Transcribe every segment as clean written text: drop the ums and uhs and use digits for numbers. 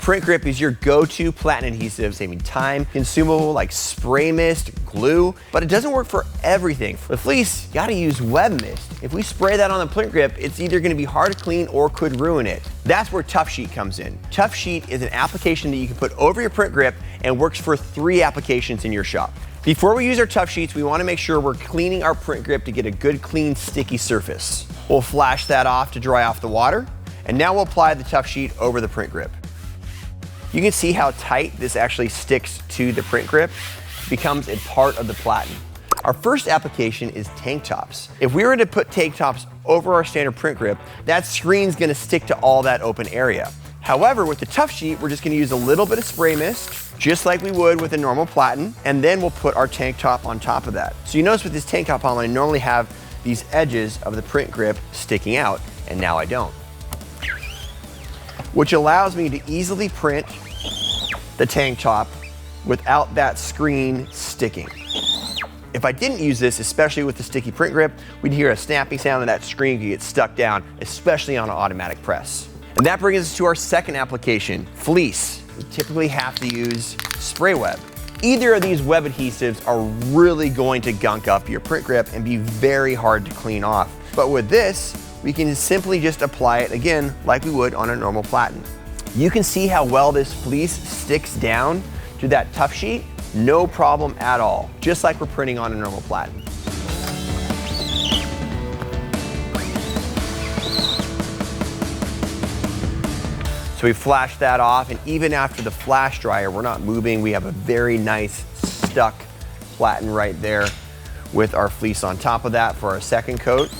PrintGRIP is your go-to platen adhesive, saving time, consumable like spray mist, glue, but it doesn't work for everything. With Fleece, you gotta use web mist. If we spray that on the PrintGRIP, it's either gonna be hard to clean or could ruin it. That's where Tuff Sheet comes in. Tuff Sheet is an application that you can put over your PrintGRIP and works for 3 applications in your shop. Before we use our Tuff Sheets, we wanna make sure we're cleaning our PrintGRIP to get a good, clean, sticky surface. We'll flash that off to dry off the water, and now we'll apply the Tuff Sheet over the PrintGRIP. You can see how tight this actually sticks to the PrintGRIP, becomes a part of the platen. Our first application is tank tops. If we were to put tank tops over our standard PrintGRIP, that screen's gonna stick to all that open area. However, with the Tuff Sheet, we're just gonna use a little bit of spray mist, just like we would with a normal platen, and then we'll put our tank top on top of that. So you notice with this tank top on, I normally have these edges of the PrintGRIP sticking out, and now I don't. Which allows me to easily print the tank top without that screen sticking. If I didn't use this, especially with the sticky PrintGRIP, we'd hear a snapping sound and that screen could get stuck down, especially on an automatic press. And that brings us to our second application, Fleece. We typically have to use spray web. Either of these web adhesives are really going to gunk up your PrintGRIP and be very hard to clean off. But with this, we can simply just apply it again like we would on a normal platen. You can see how well this Fleece sticks down to that Tuff Sheet, no problem at all, just like we're printing on a normal platen. So we flash that off, and even after the flash dryer, we're not moving. We have a very nice stuck platen right there with our Fleece on top of that for our second coat.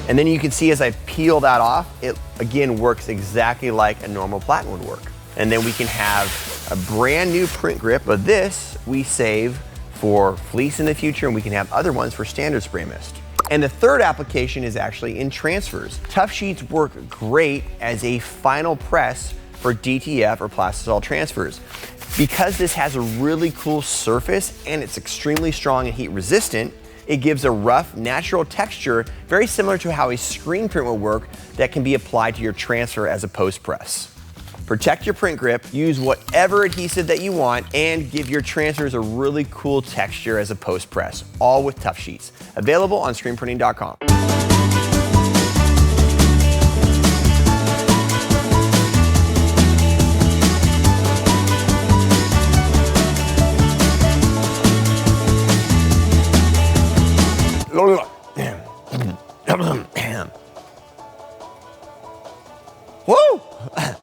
And then you can see as I peel that off, it again works exactly like a normal platen would work. And then we can have a brand new PrintGRIP, but this we save for Fleece in the future, and we can have other ones for standard spray mist. And the third application is actually in transfers. Tuff Sheets work great as a final press for DTF or plastisol transfers. Because this has a really cool surface and it's extremely strong and heat resistant, it gives a rough, natural texture, very similar to how a screen print will work, that can be applied to your transfer as a post press. Protect your PrintGRIP, use whatever adhesive that you want, and give your transfers a really cool texture as a post press, all with Tuff Sheets. Available on screenprinting.com. Woo!